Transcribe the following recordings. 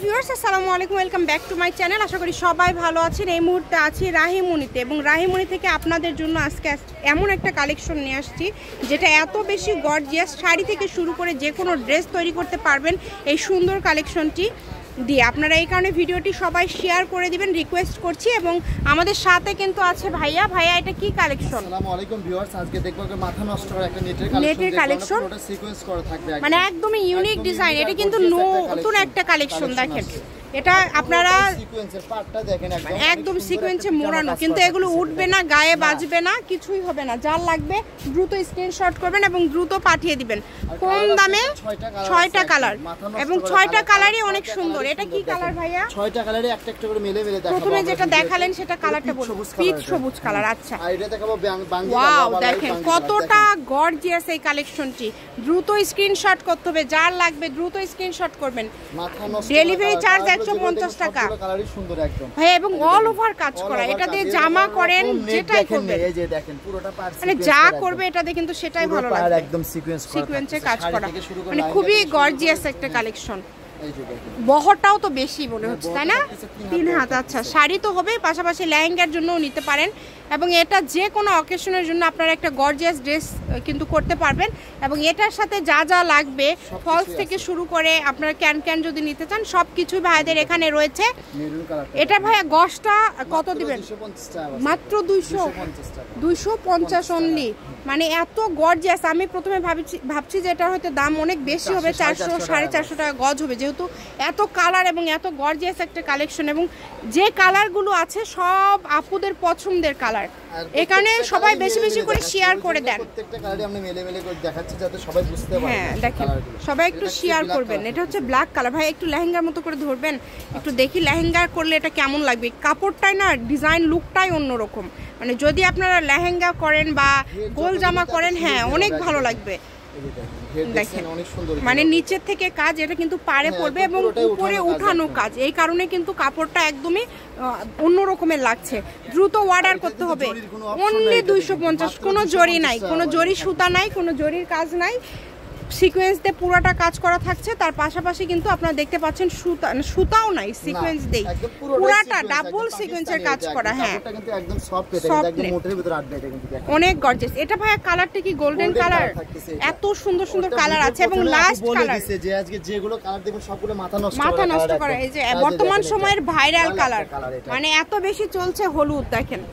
Viewers আসসালামু আলাইকুম, welcome back to my channel. আশা করি সবাই ভালো আছেন। এই মুহূর্তে আছি রাহিমনিতে এবং রাহিমনি থেকে আপনাদের জন্য আজকে এমন একটা কালেকশন নিয়ে আসছি যেটা এত বেশি গর্জিয়াস, শাড়ি থেকে শুরু করে যে কোনো ড্রেস তৈরি করতে পারবেন এই সুন্দর কালেকশনটি দিয়ে। আপনারা এই কারণে ভিডিওটি সবাই শেয়ার করে দিবেন রিকোয়েস্ট করছি। এবং আমাদের সাথে কিন্তু আছে ভাইয়া। এটা কি কালেকশন? আসসালামু আলাইকুম ভিউয়ার্স, আজকে দেখবো মাথা নষ্ট করা একটা নেটের কালেকশন, পুরোটা সিকোয়েন্স করা থাকবে, মানে একদমই ইউনিক ডিজাইন। এটা কিন্তু নতুন একটা কালেকশন। দেখেন এটা আপনারা সিকোয়েন্সের পার্টটা দেখেন একদম সিকোয়েন্সে মোড়ানো, কিন্তু এগুলো উঠবে না, গায়ে বাজবে না, কিছুই হবে না। যার লাগবে দ্রুত স্ক্রিনশট করবেন এবং দ্রুত পাঠিয়ে দিবেন। কম দামে 6টা কালার এবং 6টা কালারই অনেক সুন্দর। এটা কি কালার ভাইয়া? 6টা কালারে একটা একটা করে মেলে দেখাবো। প্রথমে যেটা দেখালেন সেটা কালারটা বলুন। পিচ সবুজ কালার। আচ্ছা, আর এটা দেখাবো বাঙ্গি। ওয়াও, দেখেন কতটা গর্জিয়াস এই কালেকশনটি। দ্রুত স্ক্রিনশট করতে হবে, যার লাগবে দ্রুত স্ক্রিনশট করবেন। মাথা নষ্ট ডেলিভারি চার্জ 150 টাকা ভাই, এবং অল ওভার কাজ করা। এটা দিয়ে জামা করেন, যেটাই করবেন, এই যে দেখেন পুরোটা পার্ট মানে যা করবে এটা দিয়ে কিন্তু সেটাই ভালো লাগবে। একদম সিকোয়েন্সে কাজ করা, মানে খুবই গর্জিয়াস একটা কালেকশন। বহরটাও তো বেশি মনে হচ্ছে, তাই না? 3 হাত। আচ্ছা, শাড়ি তো হবে, পাশাপাশি লেহেঙ্গার জন্যও নিতে পারেন এবং এটা যে কোনো অকেশনের জন্য আপনারা একটা গর্জিয়াস ড্রেস কিন্তু করতে পারবেন। এবং এটার সাথে যা যা লাগবে, ফলস থেকে শুরু করে আপনারা ক্যান যদি নিতে চান সব কিছু ভাইদের এখানে রয়েছে। এটা ভাইয়া গসটা কত দিবেন? মাত্র 250 অনলি। মানে এত গর্জিয়াস। আমি প্রথমে ভাবছি যে এটা হয়তো দাম অনেক বেশি হবে, 400 450 টাকা গজ হবে, যেহেতু এত কালার এবং এত গর্জিয়াস একটা কালেকশন। এবং যে কালারগুলো আছে সব আপুদের পছন্দের কালার, এখানে সবাই বেশি বেশি করে শেয়ার করে দেন। প্রত্যেকটা কালারই আমরা মেলে করে দেখাচ্ছি যাতে সবাই বুঝতে পারে। হ্যাঁ, দেখেন সবাই একটু শেয়ার করবেন। এটা হচ্ছে ব্ল্যাক কালার। ভাই একটু লেহেঙ্গার মতো করে ধরবেন, একটু দেখি লেহেঙ্গা করলে এটা কেমন লাগবে। কাপড়টাই না, ডিজাইন লুকটাই অন্যরকম। মানে যদি আপনারা লেহেঙ্গা করেন বা গোল জামা করেন, হ্যাঁ অনেক ভালো লাগবে। দেখেন মানে নিচের থেকে কাজ, এটা কিন্তু পাড়ে পড়বে এবং উপরে উঠানো কাজ। এই কারণে কিন্তু কাপড়টা একদমই অন্য রকমের লাগছে। দ্রুত অর্ডার করতে হবে। অনলি 250। কোনো জরি নাই, কোনো জরি সুতা নাই, কোনো জরির কাজ নাই। সিকোয়েন্স দিয়ে পুরোটা কাজ করা থাকছে। তার পাশাপাশি কিন্তু আপনারা দেখতে পাচ্ছেন সুতাও নাই, সিকোয়েন্স দেই পুরোটা ডাবল সিকোয়েন্সের কাজ করা। হ্যাঁ, একদম সফট, এটা একদম মোটের ভিতর আটবে। এটা কিন্তু অনেক গর্জিয়াস। এটা ভাই কালারটা কি গোল্ডেন কালার? এত সুন্দর সুন্দর কালার আছে এবং লাস্ট কালার যে আজকে যেগুলো কালার দেখবেন সবগুলো মাথা নষ্ট করা। এই যে বর্তমান সময়ের ভাইরাল কালার, মানে এত বেশি চলছে হলুদ। দেখেন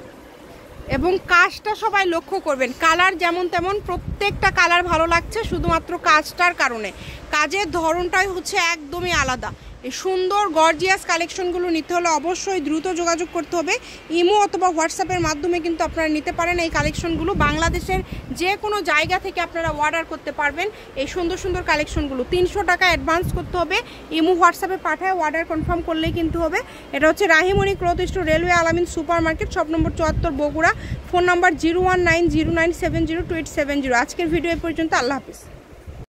এবং কাজটা সবাই লক্ষ্য করবেন, কালার যেমন তেমন প্রত্যেকটা কালার ভালো লাগছে শুধুমাত্র কাজটার কারণে। কাজের ধরনটাই হচ্ছে একদমই আলাদা। এই সুন্দর গর্জিয়াস কালেকশনগুলো নিতে হলে অবশ্যই দ্রুত যোগাযোগ করতে হবে। ইমো অথবা হোয়াটসঅ্যাপের মাধ্যমে কিন্তু আপনারা নিতে পারেন এই কালেকশনগুলো। বাংলাদেশের যে কোনো জায়গা থেকে আপনারা অর্ডার করতে পারবেন এই সুন্দর সুন্দর কালেকশনগুলো। 300 টাকা অ্যাডভান্স করতে হবে, ইমো হোয়াটসঅ্যাপে পাঠায় অর্ডার কনফার্ম করলেই কিন্তু হবে। এটা হচ্ছে রাহিমনি ক্লথ স্টোর, রেলওয়ে আলামিন super market, shop number 74, Bogura. Phone number 01909702870। আজকের ভিডিও এই পর্যন্ত। আল্লাহ হাফিজ।